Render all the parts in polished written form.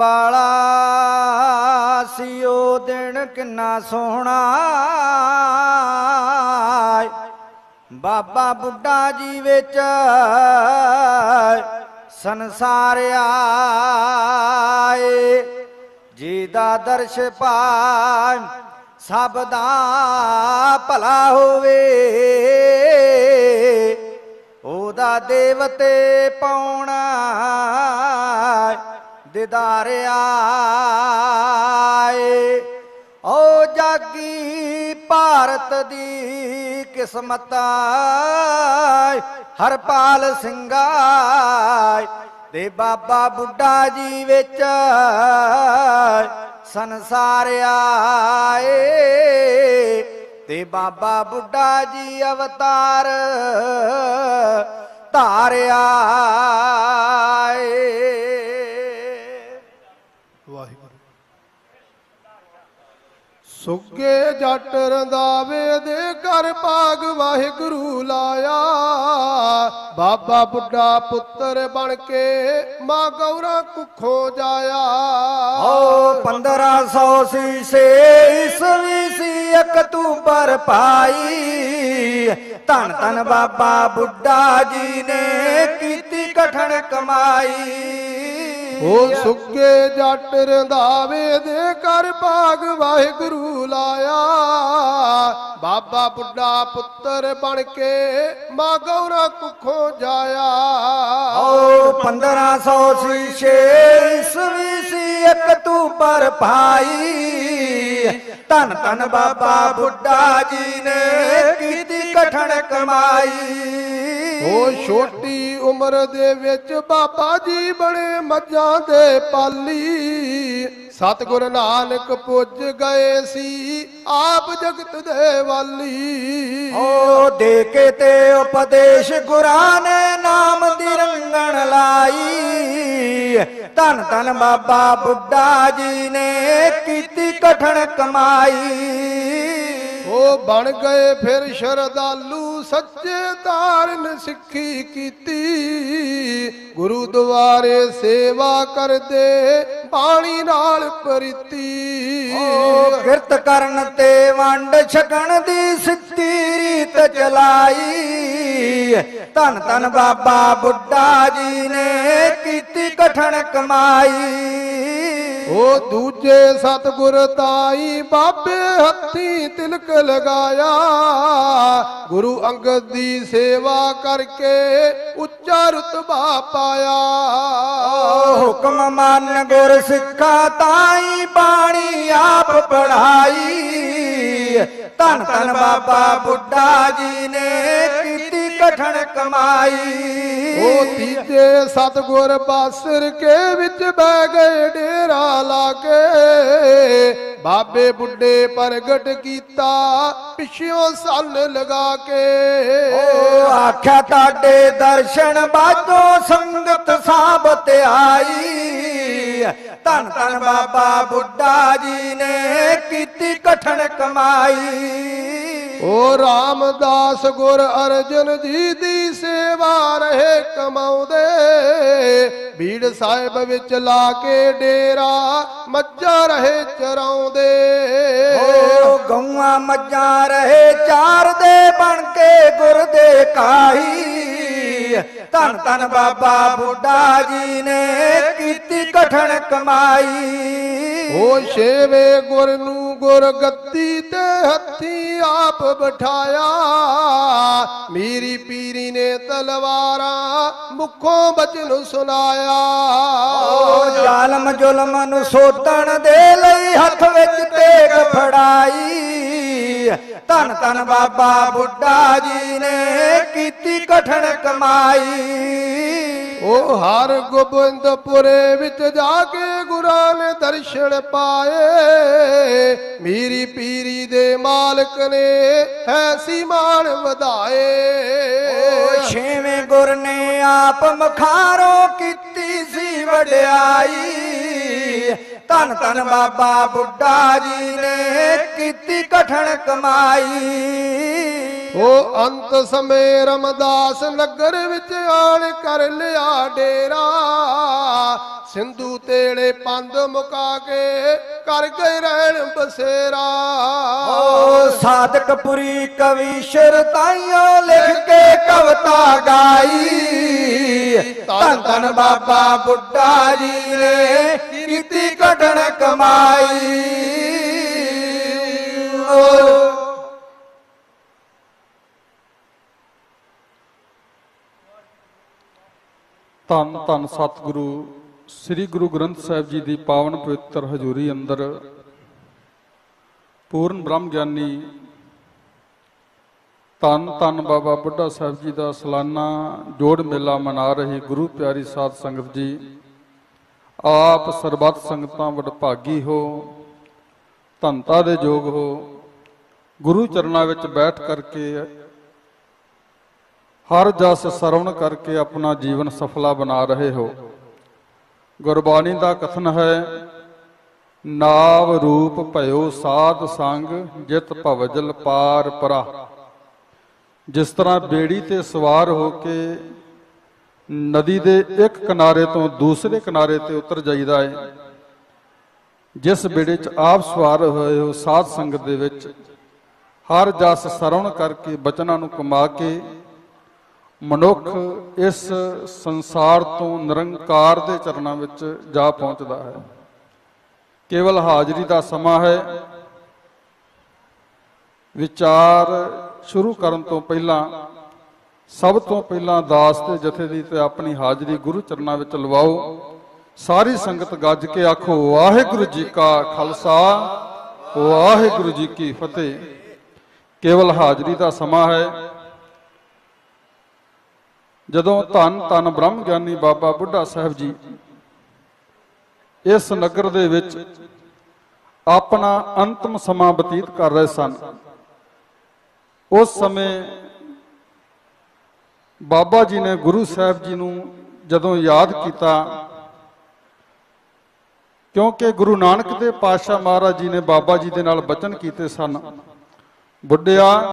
ਵਾਲਾ ਸੀ ਉਹ ਦਿਨ ਕਿੰਨਾ ਸੋਹਣਾ ਬਾਬਾ ਬੁੱਢਾ ਜੀ ਵਿੱਚ ਸੰਸਾਰ ਆਏ ਜੀ ਦਾ ਦਰਸ਼ ਪਾਏ ਸਭ ਦਾ ਭਲਾ ਹੋਵੇ ਉਹਦਾ ਦੇਵਤੇ ਪਾਉਣਾ ਦੀਦਾਰ ਆਏ ਓ ਜਾਗੀ ਭਾਰਤ ਦੀ ਕਿਸਮਤ ਹਰਪਾਲ ਸਿੰਘਾ ਦੇ ਬਾਬਾ ਬੁੱਢਾ ਜੀ ਵਿੱਚ ਸੰਸਾਰ ਆਏ ਤੇ ਬਾਬਾ ਬੁੱਢਾ ਜੀ ਅਵਤਾਰ ਧਾਰਿਆ ਸੁੱਗੇ ਜੱਟ ਰੰਦਾਵੇ ਦੇ ਘਰ ਭਾਗ ਵਾਹਿਗੁਰੂ ਲਾਇਆ ਬਾਬਾ ਬੁੱਢਾ ਪੁੱਤਰ ਬਣ ਕੇ ਮਾਂ ਗੌਰਾ ਕੁੱਖੋਂ ਜਾਇਆ ਓ 1500 ਸੀਸੇ ਈਸਵੀ ਸੀ ਅਕਤੂਬਰ ਪਾਈ ਧੰਨ ਧੰਨ ਬਾਬਾ ਬੁੱਢਾ ਜੀ ਨੇ ਕੀਤੀ ਕਠਨ ਕਮਾਈ ਓ ਸੁੱਗੇ ਜੱਟ ਰੰਦਾਵੇ ਦੇ ਘਰ ਭਾਗ ਵਾਹਿਗੁਰੂ ਲਾਇਆ ਬਾਬਾ ਬੁੱਢਾ ਪੁੱਤਰ ਬਣ ਕੇ ਮਾਂ ਗੌਰਾ ਕੁੱਖੋਂ ਜਾਇਆ ਓ 1500 ਸੀਸੇ ਈਸਵੀ ਸੀ ਅਕਤੂਬਰ ਪਾਈ ਧੰਨ ਧੰਨ ਬਾਬਾ ਬੁੱਢਾ ਜੀ ਨੇ ਕੀਤੀ ਕਠਨ ਕਮਾਈ ਓ ਛੋਟੀ ਉਮਰ ਦੇ ਵਿੱਚ ਬਾਬਾ ਜੀ ਬਣੇ ਮੱਝਾਂ ਦੇ ਪਾਲੀ ਸਤਿਗੁਰ ਨਾਨਕ ਪੁੱਜ ਗਏ ਸੀ ਆਪ ਜਗਤ ਦੇ ਵਾਲੀ ਓ ਦੇ ਕੇ ਤੇ ਉਪਦੇਸ਼ ਗੁਰਾਂ ਨੇ ਨਾਮ ਦੀ ਰੰਗਣ ਲਾਈ ਧੰਨ ਧੰਨ ਬਾਬਾ ਬੁੱਢਾ ਜੀ ਨੇ ਕੀਤੀ ਕਠਨ ਕਮਾਈ ਓ ਬਣ ਗਏ ਫਿਰ ਸ਼ਰਧਾਲੂ ਸੱਚੇ ਧਾਰਨ ਸਿੱਖੀ ਕੀਤੀ ਗੁਰੂ ਦੁਆਰੇ ਸੇਵਾ ਕਰਦੇ ਬਾਣੀ ਨਾਲ ਪ੍ਰੀਤੀ ਓ ਕਿਰਤ ਕਰਨ ਤੇ ਵੰਡ ਛਕਣ ਦੀ ਸਿੱਧੀ ਰੀਤ ਚਲਾਈ ਧੰਨ ਧੰਨ ਬਾਬਾ ਬੁੱਢਾ ਜੀ ਨੇ ਕੀਤੀ ਕਠਨ ਕਮਾਈ ਓ ਦੂਜੇ ਸਤਿਗੁਰ ਤਾਈ ਬਾਬੇ ਹੱਥੀ ਤਿਲਕ ਲਗਾਇਆ ਗੁਰੂ ਅੰਗਦ ਦੀ ਸੇਵਾ ਕਰਕੇ ਉੱਚਾ ਰੁਤਬਾ ਪਾਇਆ ਹੁਕਮ ਮੰਨ ਗੁਰ ਸਿੱਖਾ ਤਾਈ ਬਾਣੀ ਆਪ ਪੜਾਈ ਧੰਨ ਧੰਨ ਬਾਬਾ ਬੁੱਢਾ ਜੀ ਨੇ ਕੀਤੀ ਕਠਨ ਕਮਾਈ ਓ ਤੀਜੇ ਸਤਿਗੁਰ ਬਾਸਰ ਕੇ ਵਿੱਚ ਬਹਿ ਗਏ ਡੇਰਾ ਲਾ ਕੇ ਬਾਬੇ ਬੁੱਢੇ ਪ੍ਰਗਟ ਕੀਤਾ ਪਿਛਿਓਂ ਸੰਨ ਲਗਾ ਕੇ ਓ ਆਖਿਆ ਤੁਹਾਡੇ ਦਰਸ਼ਨ ਬਾਝੋਂ ਸੰਗਤ ਸਾਬਤ ਆਈ ਧੰਨ ਧੰਨ ਬਾਬਾ ਬੁੱਢਾ ਜੀ ਨੇ ਕੀਤੀ ਕਠਨ ਕਮਾਈ ਓ ਰਾਮਦਾਸ ਗੁਰ ਅਰਜਨ ਜੀ ਦੀ ਸੇਵਾ ਰਹੇ ਕਮਾਉਂਦੇ ਬੀੜ ਸਾਹਿਬ ਵਿੱਚ ਲਾ ਕੇ ਡੇਰਾ ਮੱਝਾਂ ਰਹੇ ਚਰਾਉਂਦੇ ਓ ਗਊਆਂ ਮੱਝਾਂ ਰਹੇ ਚਾਰ ਦੇ ਬਣ ਕੇ ਗੁਰ ਦੇ ਕਾਈ ਧੰਨ ਧੰਨ ਬਾਬਾ ਬੁੱਢਾ ਜੀ ਨੇ ਕੀਤੀ ਕਠਨ ਕਮਾਈ ਓ ਛੇਵੇਂ ਗੁਰ ਨੂੰ ਗੁਰ ਗੱਦੀ ਤੇ ਹੱਥੀ ਆਪ ਬਿਠਾਇਆ ਮੀਰੀ ਪੀਰੀ ਨੇ ਤਲਵਾਰਾਂ ਮੁਖੋਂ ਬਚਨ ਸੁਨਾਇਆ ਓ ਜ਼ਾਲਮ ਜ਼ੁਲਮ ਨੂੰ ਸੋਧਣ ਦੇ ਲਈ ਹੱਥ ਵਿੱਚ ਤੇਗ ਫੜਾਈ ਧੰਨ ਧੰਨ ਬਾਬਾ ਬੁੱਢਾ ਜੀ ਨੇ ਕੀਤੀ ਕਠਨ ਕਮਾਈ ਓ ਹਰ ਗੋਬਿੰਦਪੁਰੇ ਵਿੱਚ ਜਾ ਕੇ ਗੁਰਾਂ ਨੇ ਦਰਸ਼ਨ ਪਾਏ ਮੀਰੀ ਪੀਰੀ ਦੇ ਮਾਲਕ ਨੇ ਐਸੀ ਮਾਣ ਵਧਾਏ ਓ ਛੇਵੇਂ ਗੁਰ ਨੇ ਆਪ ਮਖਾਰੋਂ ਕੀਤੀ ਸੀ ਵਡਿਆਈ ਧੰਨ ਧੰਨ ਬਾਬਾ ਬੁੱਢਾ ਜੀ ਨੇ ਕੀਤੀ ਕਠਨ ਕਮਾਈ ਉਹ ਅੰਤ ਸਮੇਂ ਰਮਦਾਸ ਨਗਰ ਵਿੱਚ ਆਣ ਕਰ ਲਿਆ ਡੇਰਾ ਸਿੰਧੂ ਤੇੜੇ ਪੰਧ ਮੁਕਾ ਕੇ ਕਰ ਗਏ ਰਹਿਣ ਬਸੇਰਾ। ਓ ਸਾਦਕਪੁਰੀ ਕਵੀ ਸ਼ਰਤਾਈਓ ਲਿਖ ਕੇ ਕਵਿਤਾ ਗਾਈ। ਧੰਨ ਧੰਨ ਬਾਬਾ ਬੁੱਢਾ ਜੀ ਨੇ ਕੀਤੀ ਕਠਨ ਕਮਾਈ। ਧੰਨ ਧੰਨ ਸਤਿਗੁਰੂ ਸ੍ਰੀ ਗੁਰੂ ਗ੍ਰੰਥ ਸਾਹਿਬ ਜੀ ਦੀ ਪਾਵਨ ਪਵਿੱਤਰ ਹਜ਼ੂਰੀ ਅੰਦਰ ਪੂਰਨ ਬ੍ਰਹਮ ਗਿਆਨੀ ਧੰਨ ਧੰਨ ਬਾਬਾ ਬੁੱਢਾ ਸਾਹਿਬ ਜੀ ਦਾ ਸਾਲਾਨਾ ਜੋੜ ਮੇਲਾ ਮਨਾ ਰਹੀ ਗੁਰੂ ਪਿਆਰੀ ਸਾਧ ਸੰਗਤ ਜੀ, ਆਪ ਸਰਬੱਤ ਸੰਗਤਾਂ ਵਡਭਾਗੀ ਹੋ, ਧੰਨਤਾ ਦੇ ਯੋਗ ਹੋ। ਗੁਰੂ ਚਰਨਾਂ ਵਿੱਚ ਬੈਠ ਕਰਕੇ ਹਰ ਜਸ ਸਰਵਣ ਕਰਕੇ ਆਪਣਾ ਜੀਵਨ ਸਫਲਾ ਬਣਾ ਰਹੇ ਹੋ। ਗੁਰਬਾਣੀ ਦਾ ਕਥਨ ਹੈ, ਨਾਵ ਰੂਪ ਭਇਓ ਸਾਧ ਸੰਗ ਜਿਤ ਭਵਜਲ ਪਾਰ ਪਰਾ। ਜਿਸ ਤਰ੍ਹਾਂ ਬੇੜੀ ਤੇ ਸਵਾਰ ਹੋ ਕੇ ਨਦੀ ਦੇ ਇੱਕ ਕਿਨਾਰੇ ਤੋਂ ਦੂਸਰੇ ਕਿਨਾਰੇ ਤੇ ਉਤਰ ਜਾਈਦਾ ਹੈ, ਜਿਸ ਬੇੜੇ 'ਚ ਆਪ ਸਵਾਰ ਹੋਏ ਹੋ ਸਾਧ ਸੰਗਤ ਦੇ ਵਿੱਚ ਹਰ ਜਸ ਸਰਵਣ ਕਰਕੇ ਬਚਨਾਂ ਨੂੰ ਕਮਾ ਕੇ ਮਨੁੱਖ ਇਸ ਸੰਸਾਰ ਤੋਂ ਨਿਰੰਕਾਰ ਦੇ ਚਰਨਾਂ ਵਿੱਚ ਜਾ ਪਹੁੰਚਦਾ ਹੈ। ਕੇਵਲ ਹਾਜ਼ਰੀ ਦਾ ਸਮਾਂ ਹੈ। ਵਿਚਾਰ ਸ਼ੁਰੂ ਕਰਨ ਤੋਂ ਪਹਿਲਾਂ ਸਭ ਤੋਂ ਪਹਿਲਾਂ ਦਾਸ ਤੇ ਜਥੇ ਦੀ ਤੇ ਆਪਣੀ ਹਾਜ਼ਰੀ ਗੁਰੂ ਚਰਨਾਂ ਵਿੱਚ ਲਵਾਓ। ਸਾਰੀ ਸੰਗਤ ਗੱਜ ਕੇ ਆਖੋ, ਵਾਹਿਗੁਰੂ ਜੀ ਕਾ ਖਾਲਸਾ ਵਾਹਿਗੁਰੂ ਜੀ ਕੀ ਫਤਿਹ। ਕੇਵਲ ਹਾਜ਼ਰੀ ਦਾ ਸਮਾਂ ਹੈ। ਜਦੋਂ ਧੰਨ ਧੰਨ ਬ੍ਰਹਮ ਗਿਆਨੀ ਬਾਬਾ ਬੁੱਢਾ ਸਾਹਿਬ ਜੀ ਇਸ ਨਗਰ ਦੇ ਵਿੱਚ ਆਪਣਾ ਅੰਤਮ ਸਮਾਂ ਬਤੀਤ ਕਰ ਰਹੇ ਸਨ, ਉਸ ਸਮੇਂ ਬਾਬਾ ਜੀ ਨੇ ਗੁਰੂ ਸਾਹਿਬ ਜੀ ਨੂੰ ਜਦੋਂ ਯਾਦ ਕੀਤਾ, ਕਿਉਂਕਿ ਗੁਰੂ ਨਾਨਕ ਦੇਵ ਪਾਤਸ਼ਾਹ ਮਹਾਰਾਜ ਜੀ ਨੇ ਬਾਬਾ ਜੀ ਦੇ ਨਾਲ ਬਚਨ ਕੀਤੇ ਸਨ, ਬੁੱਢਿਆ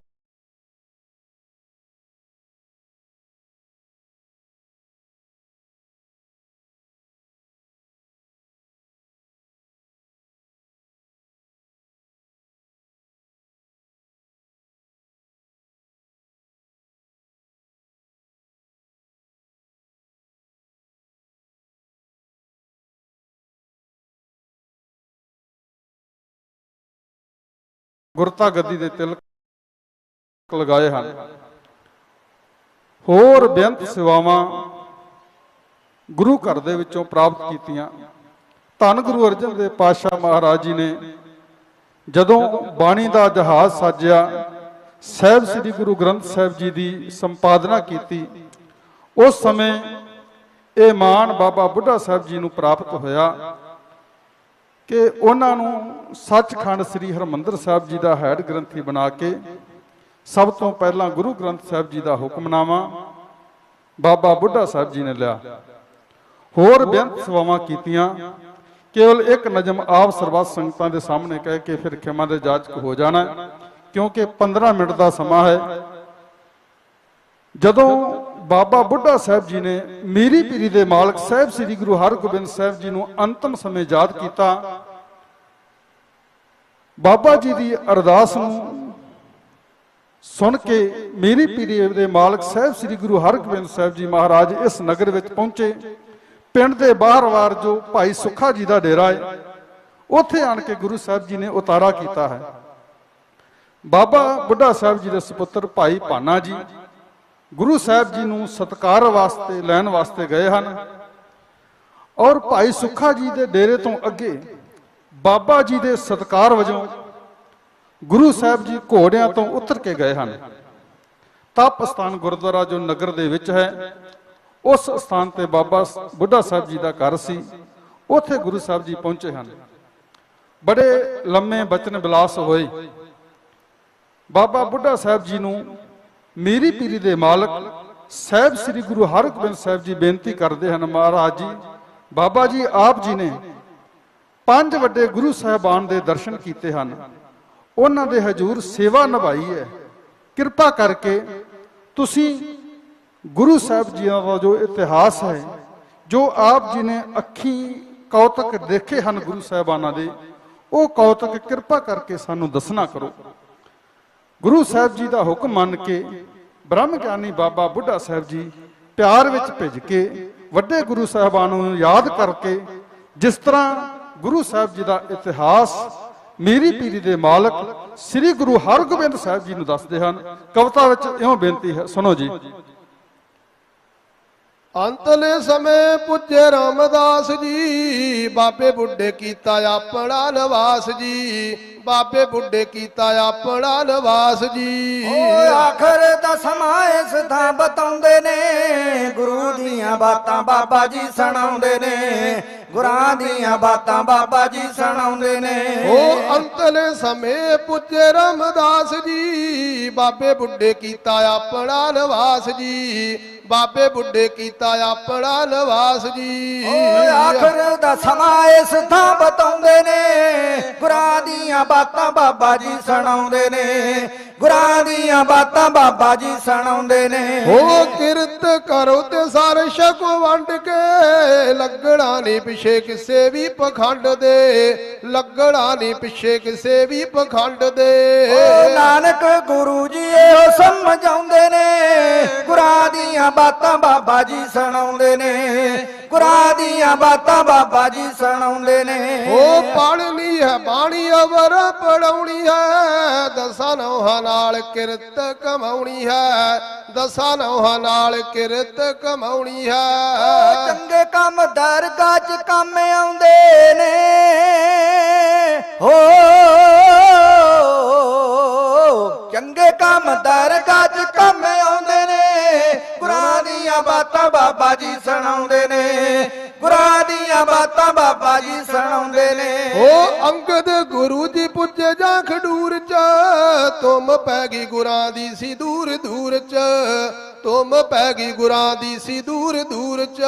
ਗੁਰਤਾ ਗੱਦੀ ਦੇ ਤਿਲਕ ਲਗਾਏ ਹਨ। ਹੋਰ ਬੇਅੰਤ ਸੇਵਾਵਾਂ ਗੁਰੂ ਘਰ ਦੇ ਵਿੱਚੋਂ ਪ੍ਰਾਪਤ ਕੀਤੀਆਂ। ਧੰਨ ਗੁਰੂ ਅਰਜਨ ਦੇਵ ਪਾਤਸ਼ਾਹ ਮਹਾਰਾਜ ਜੀ ਨੇ ਜਦੋਂ ਬਾਣੀ ਦਾ ਜਹਾਜ਼ ਸਾਜਿਆ, ਸਾਹਿਬ ਸ੍ਰੀ ਗੁਰੂ ਗ੍ਰੰਥ ਸਾਹਿਬ ਜੀ ਦੀ ਸੰਪਾਦਨਾ ਕੀਤੀ, ਉਸ ਸਮੇਂ ਇਹ ਮਾਣ ਬਾਬਾ ਬੁੱਢਾ ਸਾਹਿਬ ਜੀ ਨੂੰ ਪ੍ਰਾਪਤ ਹੋਇਆ ਕਿ ਉਹਨਾਂ ਨੂੰ ਸੱਚਖੰਡ ਸ੍ਰੀ ਹਰਿਮੰਦਰ ਸਾਹਿਬ ਜੀ ਦਾ ਹੈਡ ਗ੍ਰੰਥੀ ਬਣਾ ਕੇ ਸਭ ਤੋਂ ਪਹਿਲਾਂ ਗੁਰੂ ਗ੍ਰੰਥ ਸਾਹਿਬ ਜੀ ਦਾ ਹੁਕਮਨਾਮਾ ਬਾਬਾ ਬੁੱਢਾ ਸਾਹਿਬ ਜੀ ਨੇ ਲਿਆ। ਹੋਰ ਬੇਅੰਤ ਸੇਵਾਵਾਂ ਕੀਤੀਆਂ। ਕੇਵਲ ਇੱਕ ਨਜ਼ਮ ਆਪ ਸਰਬੱਤ ਸੰਗਤਾਂ ਦੇ ਸਾਹਮਣੇ ਕਹਿ ਕੇ ਫਿਰ ਖਿਮਾ ਦੇ ਜਾਚਕ ਹੋ ਜਾਣਾ, ਕਿਉਂਕਿ 15 ਮਿੰਟ ਦਾ ਸਮਾਂ ਹੈ। ਜਦੋਂ ਬਾਬਾ ਬੁੱਢਾ ਸਾਹਿਬ ਜੀ ਨੇ ਮੀਰੀ ਪੀਰੀ ਦੇ ਮਾਲਕ ਸਾਹਿਬ ਸ੍ਰੀ ਗੁਰੂ ਹਰਗੋਬਿੰਦ ਸਾਹਿਬ ਜੀ ਨੂੰ ਅੰਤਮ ਸਮੇਂ ਯਾਦ ਕੀਤਾ, ਬਾਬਾ ਜੀ ਦੀ ਅਰਦਾਸ ਨੂੰ ਸੁਣ ਕੇ ਮੀਰੀ ਪੀਰੀ ਦੇ ਮਾਲਕ ਸਾਹਿਬ ਸ੍ਰੀ ਗੁਰੂ ਹਰਗੋਬਿੰਦ ਸਾਹਿਬ ਜੀ ਮਹਾਰਾਜ ਇਸ ਨਗਰ ਵਿੱਚ ਪਹੁੰਚੇ। ਪਿੰਡ ਦੇ ਬਾਹਰ-ਬਾਹਰ ਜੋ ਭਾਈ ਸੁੱਖਾ ਜੀ ਦਾ ਡੇਰਾ ਹੈ, ਉੱਥੇ ਆਣ ਕੇ ਗੁਰੂ ਸਾਹਿਬ ਜੀ ਨੇ ਉਤਾਰਾ ਕੀਤਾ ਹੈ। ਬਾਬਾ ਬੁੱਢਾ ਸਾਹਿਬ ਜੀ ਦੇ ਸੁਪੁੱਤਰ ਭਾਈ ਭਾਨਾ ਜੀ ਗੁਰੂ ਸਾਹਿਬ ਜੀ ਨੂੰ ਸਤਿਕਾਰ ਵਾਸਤੇ ਲੈਣ ਵਾਸਤੇ ਗਏ ਹਨ, ਔਰ ਭਾਈ ਸੁੱਖਾ ਜੀ ਦੇ ਡੇਰੇ ਤੋਂ ਅੱਗੇ ਬਾਬਾ ਜੀ ਦੇ ਸਤਿਕਾਰ ਵਜੋਂ ਗੁਰੂ ਸਾਹਿਬ ਜੀ ਘੋੜਿਆਂ ਤੋਂ ਉਤਰ ਕੇ ਗਏ ਹਨ। ਤਪ ਸਥਾਨ ਗੁਰਦੁਆਰਾ ਜੋ ਨਗਰ ਦੇ ਵਿੱਚ ਹੈ, ਉਸ ਸਥਾਨ ਤੇ ਬਾਬਾ ਬੁੱਢਾ ਸਾਹਿਬ ਜੀ ਦਾ ਘਰ ਸੀ, ਉੱਥੇ ਗੁਰੂ ਸਾਹਿਬ ਜੀ ਪਹੁੰਚੇ ਹਨ। ਬੜੇ ਲੰਮੇ ਬਚਨ ਬਿਲਾਸ ਹੋਏ। ਬਾਬਾ ਬੁੱਢਾ ਸਾਹਿਬ ਜੀ ਨੂੰ ਮੀਰੀ ਪੀਰੀ ਦੇ ਮਾਲਕ ਸਾਹਿਬ ਸ੍ਰੀ ਗੁਰੂ ਹਰਗੋਬਿੰਦ ਸਾਹਿਬ ਜੀ ਬੇਨਤੀ ਕਰਦੇ ਹਨ, ਮਹਾਰਾਜ ਜੀ, ਬਾਬਾ ਜੀ ਆਪ ਜੀ ਨੇ 5 ਵੱਡੇ ਗੁਰੂ ਸਾਹਿਬਾਨ ਦੇ ਦਰਸ਼ਨ ਕੀਤੇ ਹਨ, ਉਹਨਾਂ ਦੇ ਹਜ਼ੂਰ ਸੇਵਾ ਨਿਭਾਈ ਹੈ, ਕਿਰਪਾ ਕਰਕੇ ਤੁਸੀਂ ਗੁਰੂ ਸਾਹਿਬ ਜੀ ਦਾ ਜੋ ਇਤਿਹਾਸ ਹੈ, ਜੋ ਆਪ ਜੀ ਨੇ ਅੱਖੀ ਕੌਤਕ ਦੇਖੇ ਹਨ ਗੁਰੂ ਸਾਹਿਬਾਨਾਂ ਦੇ, ਉਹ ਕੌਤਕ ਕਿਰਪਾ ਕਰਕੇ ਸਾਨੂੰ ਦੱਸਣਾ ਕਰੋ। ਗੁਰੂ ਸਾਹਿਬ ਜੀ ਦਾ ਹੁਕਮ ਮੰਨ ਕੇ ਬ੍ਰਹਮ ਗਿਆਨੀ ਬਾਬਾ ਬੁੱਢਾ ਸਾਹਿਬ ਜੀ ਪਿਆਰ ਵਿੱਚ ਭਿੱਜ ਕੇ ਵੱਡੇ ਗੁਰੂ ਸਾਹਿਬਾਨਾਂ ਨੂੰ ਯਾਦ ਕਰਕੇ, ਜਿਸ ਤਰ੍ਹਾਂ ਗੁਰੂ ਸਾਹਿਬ ਜੀ ਦਾ ਇਤਿਹਾਸ ਮੇਰੀ ਪੀਰੀ ਦੇ ਮਾਲਕ ਸ੍ਰੀ ਗੁਰੂ ਹਰਗੋਬਿੰਦ ਸਾਹਿਬ ਜੀ ਨੂੰ ਦੱਸਦੇ ਹਨ। ਕਵਿਤਾ ਵਿੱਚ ਇਉਂ ਬੇਨਤੀ ਹੈ, ਸੁਣੋ ਜੀ। ਅੰਤਲੇ ਸਮੇਂ ਪੁੱਜੇ ਰਾਮਦਾਸ ਜੀ, ਬਾਬੇ ਬੁੱਢੇ ਕੀਤਾ ਆਪਣਾ ਨਿਵਾਸ ਜੀ, ਬਾਬੇ ਬੁੱਢੇ ਕੀਤਾ ਆਪਣਾ ਨਿਵਾਸ ਜੀ। ਓ ਆਖਰ ਦਾ ਸਮਾਂ ਇਸ ਥਾਂ ਬਤਾਉਂਦੇ ਨੇ, ਗੁਰੂ ਦੀਆਂ ਬਾਤਾਂ ਬਾਬਾ ਜੀ ਸੁਣਾਉਂਦੇ ਨੇ, ਗੁਰਾਂ ਦੀਆਂ ਬਾਤਾਂ ਬਾਬਾ ਜੀ ਸੁਣਾਉਂਦੇ ਨੇ। ਉਹ ਅੰਤਲੇ ਸਮੇਂ ਪੁੱਜੇ ਰਾਮਦਾਸ ਜੀ, ਬਾਬੇ ਬੁੱਢੇ ਕੀਤਾ ਆਪਣਾ ਨਿਵਾਸ ਜੀ, ਬਾਬੇ ਬੁੱਢੇ ਕੀਤਾ ਆਪਣਾ ਨਿਵਾਸ ਜੀ। ਓ ਆਖਰ ਦਾ ਸਮਾਂ ਇਸ ਥਾਂ ਬਤਾਉਂਦੇ ਨੇ, ਗੁਰਾਂ ਦੀਆਂ ਬਾਤਾਂ ਬਾਬਾ ਜੀ ਸੁਣਾਉਂਦੇ ਨੇ, ਗੁਰਾਂ ਦੀਆਂ ਬਾਤਾਂ ਬਾਬਾ ਜੀ ਸੁਣਾਉਂਦੇ ਨੇ। ਉਹ ਕਿਰਤ ਕਰੋ ਤੇ ਸਾਰੇ ਛਕੋ ਵੰਡ ਕੇ, ਲੱਗਣਾ ਨਹੀਂ ਪਿੱਛੇ ਕਿਸੇ ਵੀ ਪਖੰਡ ਦੇ, ਲੱਗਣਾ ਨਹੀਂ ਪਿੱਛੇ ਕਿਸੇ ਵੀ ਪਖੰਡ ਦੇ। ਓ ਨਾਨਕ ਗੁਰੂ ਜੀ ਇਹੋ ਸਮਝਾਉਂਦੇ ਨੇ, ਗੁਰਾਂ ਦੀਆਂ ਬਾਤਾਂ ਬਾਬਾ ਜੀ ਸੁਣਾਉਂਦੇ ਨੇ, ਗੁਰਾਂ ਦੀਆਂ ਬਾਤਾਂ ਬਾਬਾ ਜੀ ਸੁਣਾਉਂਦੇ ਨੇ। ਉਹ ਪੜ੍ਹਨੀ ਹੈ ਬਾਣੀ ਅਵਰ ਪੜਾਉਣੀ ਹੈ, ਦਸਾਂ ਨੌਹਾਂ ਨਾਲ ਕਿਰਤ ਕਮਾਉਣੀ ਹੈ, ਦਸਾਂ ਨੌਹਾਂ ਨਾਲ ਕਿਰਤ ਕਮਾਉਣੀ ਹੈ। ਚੰਗੇ ਕੰਮ ਦਰਗਾਹ 'ਚ ਕੰਮ ਆਉਂਦੇ ਨੇ, ਹੋ ਚੰਗੇ ਕੰਮ ਦਰਗਾਹ 'ਚ ਕੰਮ ਆਉਂਦੇ ਨੇ, ਗੁਰਾਂ ਦੀਆਂ ਬਾਤਾਂ ਬਾਬਾ ਜੀ ਸੁਣਾਉਂਦੇ ਨੇ, ਗੁਰਾਂ ਦੀਆਂ ਬਾਤਾਂ ਬਾਬਾ ਜੀ ਸੁਣਾਉਂਦੇ ਨੇ। ਉਹ ਅੰਗਦ ਗੁਰੂ ਜੀ ਪੁੱਜੇ ਜਾਂ ਖਡੂਰ ਚ, ਤੁਮ ਪੈ ਗਈ ਗੁਰਾਂ ਦੀ ਸੀ ਦੂਰ ਦੂਰ ਚ, ਤੁਮ ਪੈ ਗਈ ਗੁਰਾਂ ਦੀ ਸੀ ਦੂਰ ਦੂਰ ਚ।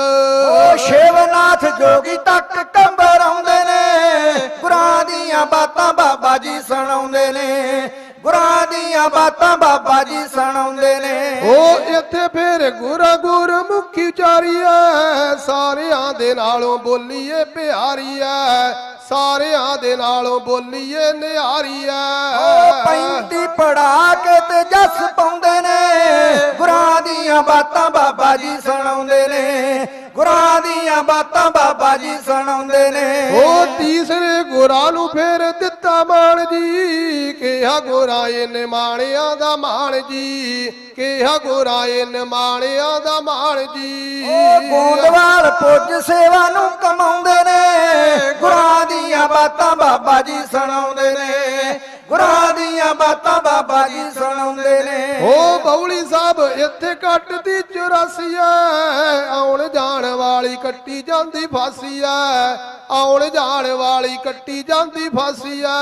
ਓ ਸ਼ਿਵਨਾਥ ਜੋਗੀ ਤੱਕ ਕੰਬਰ ਆਉਂਦੇ ਨੇ, ਗੁਰਾਂ ਦੀਆਂ ਬਾਤਾਂ ਬਾਬਾ ਜੀ ਸੁਣਾਉਂਦੇ ਨੇ, ਗੁਰਾਂ ਦੀਆਂ ਬਾਤਾਂ ਬਾਬਾ ਜੀ ਸੁਣਾਉਂਦੇ ਨੇ। ਉਹ ਇੱਥੇ ਫੇਰ ਗੁਰਾਂ ਗੁਰਮੁਖੀ ਉਚਾਰੀ ਐ, ਸਾਰਿਆਂ ਦੇ ਨਾਲੋਂ ਬੋਲੀਏ ਪਿਆਰੀ ਐ, ਸਾਰਿਆਂ ਦੇ ਨਾਲੋਂ ਬੋਲੀਏ ਨਿਹਾਰੀ ਐ। ਪੈਂਤੀ ਪੜਾ ਕੇ ਤੇ ਜਸ ਪਾਉਂਦੇ ਨੇ, ਗੁਰਾਂ ਦੀਆਂ ਬਾਤਾਂ ਬਾਬਾ ਜੀ ਸੁਣਾਉਂਦੇ ਨੇ, ਗੁਰਾਂ ਦੀਆਂ ਬਾਤਾਂ ਬਾਬਾ ਜੀ ਸੁਣਾਉਂਦੇ ਨੇ। ਉਹ ਤੀਸਰੇ ਗੁਰਾਂ ਨੂੰ ਫੇਰ ਦਿੱਤਾ ਮਾਣ ਜੀ, ਕਿਹਾ ਗੁਰਾਂ ਇਹਨੇ ਮਾਣਿਆਂ ਦਾ ਮਾਣ ਜੀ, ਕਿਹਾ ਗੁਰਾਂ ਇਹਨੇ ਮਾਣਿਆਂ ਦਾ ਮਾਣ ਜੀ। ਉਹ ਗੋਂਦਵਾਲ ਪੁੱਜ ਸੇਵਾ ਨੂੰ ਕਮਾਉਂਦੇ ਨੇ, ਗੁਰਾਂ ਦੀਆਂ ਬਾਤਾਂ ਬਾਬਾ ਜੀ ਸੁਣਾਉਂਦੇ ਨੇ, ਗੁਰਾਂ ਦੀਆਂ ਬਾਤਾਂ ਬਾਬਾ ਜੀ ਸੁਣਾਉਂਦੇ ਨੇ। ਉਹ ਬੌਲੀ ਸਾਹਿਬ ਇੱਥੇ ਕੱਟਦੀ 84 ਐ, ਆਉਣ ਜਾਣ ਵਾਲੀ ਕੱਟੀ ਜਾਂਦੀ ਫਾਸੀ ਐ, ਆਉਣ ਜਾਣ ਵਾਲੀ ਕੱਟੀ ਜਾਂਦੀ ਫਾਸੀ ਐ।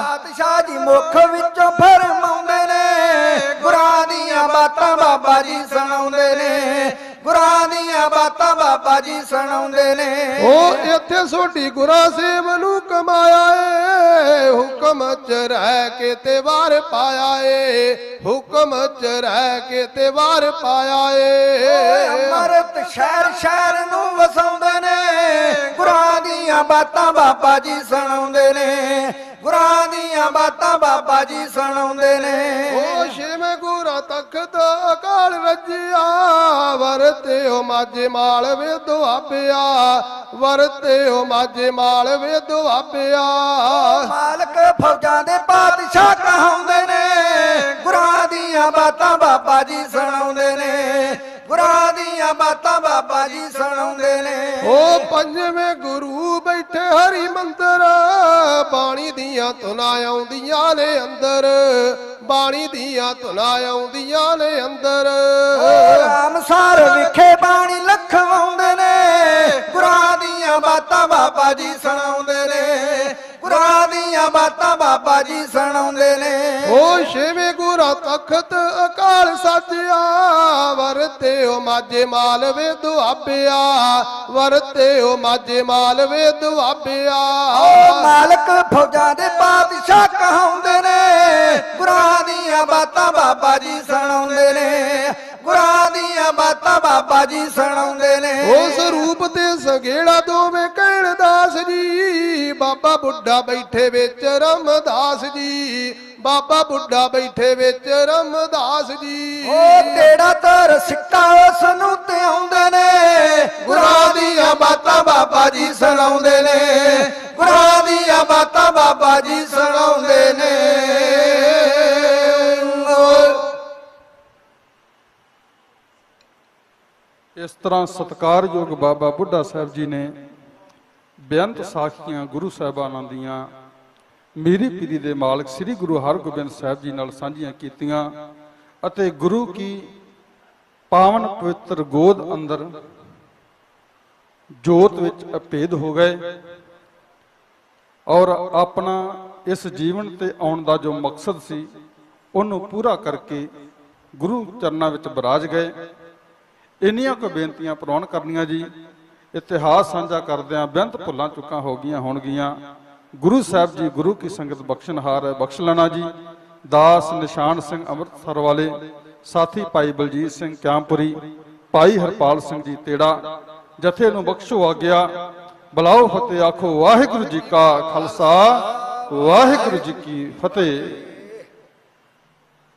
ਪਾਤਸ਼ਾਹ ਜੀ ਮੁੱਖ ਵਿੱਚੋਂ ਫਰਮਾਉਂਦੇ ਨੇ, ਗੁਰਾਂ ਦੀਆਂ ਬਾਤਾਂ ਬਾਬਾ ਜੀ ਸੁਣਾਉਂਦੇ ਨੇ, ਗੁਰਾਂ ਦੀਆਂ ਬਾਤਾਂ ਬਾਬਾ ਜੀ ਸੁਣਾਉਂਦੇ ਨੇ। ਉਹ ਇੱਥੇ ਸੋਢੀ ਗੁਰਾਂ ਸੇਵ ਨੂੰ ਕਮਾਇਆ ਏ, ਹੁਕਮ ਚ ਰਹਿ ਕੇ ਤੇ ਵਾਰ ਪਾਇਆ ਏ, ਹੁਕਮ ਚ ਰਹਿ ਕੇ ਤੇ ਵਾਰ ਪਾਇਆ ਏ। ਅੰਮ੍ਰਿਤ ਸ਼ਹਿਰ ਸ਼ਹਿਰ ਨੂੰ ਵਸਾਉਂਦੇ ਨੇ, ਗੁਰਾਂ ਦੀਆਂ ਬਾਤਾਂ ਬਾਬਾ ਜੀ ਸੁਣਾਉਂਦੇ ਨੇ, ਗੁਰਾਂ ਦੀਆਂ ਬਾਤਾਂ ਬਾਬਾ ਜੀ ਸੁਣਾਉਂਦੇ ਨੇ। ਉਹ ਛੇਵੇਂ ਗੁਰਾਂ ਤਖਤ ਅਕਾਲ ਰੱਜਿਆ, ਵਰਤੇ ਉਹ ਮਾਝੇ ਮਾਲ ਵੇ ਦੁਆਬਿਆ, ਵਰਤੇ ਉਹ ਮਾਝੇ ਮਾਲ ਵੇ ਦੁਆਬਿਆ। ਮਾਲਕ ਫੌਜਾਂ ਦੇ ਪਾਤਸ਼ਾਹ ਕਹਾਉਂਦੇ ਨੇ, ਗੁਰਾਂ ਦੀਆਂ ਬਾਤਾਂ ਬਾਬਾ ਜੀ ਸੁਣਾਉਂਦੇ ਨੇ, ਗੁਰਾਂ ਦੀਆਂ ਬਾਤਾਂ ਬਾਬਾ ਜੀ ਸੁਣਾਉਂਦੇ ਨੇ। ਉਹ ਪੰਜਵੇਂ ਗੁਰੂ ਬੈਠੇ ਹਰੀ ਮੰਦਰ, ਬਾਣੀ ਦੀਆਂ ਧੁਨਾਂ ਆਉਂਦੀਆਂ ਨੇ ਅੰਦਰ, ਬਾਣੀ ਦੀਆਂ ਧੁਨਾਂ ਆਉਂਦੀਆਂ ਨੇ ਅੰਦਰ। ਰਾਮਸਰ ਵਿਖੇ ਬਾਣੀ ਲਖਵਾਉਂਦੇ ਨੇ, ਗੁਰਾਂ ਦੀਆਂ ਬਾਤਾਂ ਬਾਬਾ ਜੀ ਸੁਣਾਉਂਦੇ ਨੇ, ਗੁਰਾਂ ਦੀਆਂ ਬਾਤਾਂ ਬਾਬਾ ਜੀ ਸੁਣਾਉਂਦੇ ਨੇ। ਉਹ ਛੇਵੇਂ ਗੁਰਾਂ ਤਖਤ ਅਕਾਲ ਸਾਜਿਆ, ਵਰਤੇ ਉਹ ਮਾਝੇ ਮਾਲ ਵੇ ਦੁਆਬਿਆ, ਵਰਤੇ ਉਹ ਮਾਝੇ ਮਾਲ ਵੇ ਦੁਆਬਿਆ। ਮਾਲਕ ਫੌਜਾਂ ਦੇ ਪਾਤਸ਼ਾਹ ਕਹਾਉਂਦੇ ਨੇ, ਗੁਰਾਂ ਦੀਆਂ ਬਾਤਾਂ ਬਾਬਾ ਜੀ ਸੁਣਾਉਂਦੇ ਨੇ, ਗੁਰਾਂ ਦੀਆਂ ਬਾਤਾਂ ਬਾਬਾ ਜੀ ਸੁਣਾਉਂਦੇ ਨੇ। ਉਸ ਰੂਪ ਤੇ ਸੰਗੇੜਾ ਦੋਵੇਂ ਕਹਿਣ ਦਾਸ ਜੀ, ਬਾਬਾ ਬੁੱਢਾ ਬੈਠੇ ਵਿੱਚ ਰਾਮਦਾਸ ਜੀ, ਬਾਬਾ ਬੁੱਢਾ ਬੈਠੇ ਵਿੱਚ ਰਾਮਦਾਸ ਜੀ। ਉਹ ਤੇੜਾ ਤਰ ਸਿੱਕਾ ਉਸ ਨੂੰ ਤੇ ਆਉਂਦੇ ਨੇ, ਗੁਰਾਂ ਦੀਆਂ ਬਾਤਾਂ ਬਾਬਾ ਜੀ ਸੁਣਾਉਂਦੇ ਨੇ, ਗੁਰਾਂ ਦੀਆਂ ਬਾਤਾਂ ਬਾਬਾ ਜੀ ਸੁਣਾਉਂਦੇ ਨੇ। ਇਸ ਤਰ੍ਹਾਂ ਸਤਿਕਾਰਯੋਗ ਬਾਬਾ ਬੁੱਢਾ ਸਾਹਿਬ ਜੀ ਨੇ ਬੇਅੰਤ ਸਾਖੀਆਂ ਗੁਰੂ ਸਾਹਿਬਾਨਾਂ ਦੀਆਂ ਮੀਰੀ ਪੀਰੀ ਦੇ ਮਾਲਕ ਸ੍ਰੀ ਗੁਰੂ ਹਰਗੋਬਿੰਦ ਸਾਹਿਬ ਜੀ ਨਾਲ ਸਾਂਝੀਆਂ ਕੀਤੀਆਂ ਅਤੇ ਗੁਰੂ ਕੀ ਪਾਵਨ ਪਵਿੱਤਰ ਗੋਦ ਅੰਦਰ ਜੋਤ ਵਿੱਚ ਅਭੇਦ ਹੋ ਗਏ ਔਰ ਆਪਣਾ ਇਸ ਜੀਵਨ ਤੇ ਆਉਣ ਦਾ ਜੋ ਮਕਸਦ ਸੀ ਉਹਨੂੰ ਪੂਰਾ ਕਰਕੇ ਗੁਰੂ ਚਰਨਾਂ ਵਿੱਚ ਬਿਰਾਜ ਗਏ। ਇੰਨੀਆਂ ਕੁ ਬੇਨਤੀਆਂ ਪ੍ਰਵਾਨ ਕਰਨੀਆਂ ਜੀ। ਇਤਿਹਾਸ ਸਾਂਝਾ ਕਰਦਿਆਂ ਬੇਅੰਤ ਭੁੱਲਾਂ ਚੁੱਕਾਂ ਹੋ ਗਈਆਂ ਹੋਣਗੀਆਂ। ਗੁਰੂ ਸਾਹਿਬ ਜੀ ਗੁਰੂ ਕੀ ਸੰਗਤ ਬਖਸ਼ਣਹਾਰ ਹੈ, ਬਖਸ਼ ਲੈਣਾ ਜੀ। ਦਾਸ ਨਿਸ਼ਾਨ ਸਿੰਘ ਅੰਮ੍ਰਿਤਸਰ ਵਾਲੇ, ਸਾਥੀ ਭਾਈ ਬਲਜੀਤ ਸਿੰਘ ਕਿਆਮਪੁਰੀ, ਭਾਈ ਹਰਪਾਲ ਸਿੰਘ ਜੀ ਤੇੜਾ, ਜਥੇ ਨੂੰ ਬਖਸ਼ੋ ਆ ਗਿਆ। ਬੁਲਾਓ ਫਤਿਹ ਆਖੋ ਵਾਹਿਗੁਰੂ ਜੀ ਕਾ ਖਾਲਸਾ ਵਾਹਿਗੁਰੂ ਜੀ ਕੀ ਫਤਿਹ।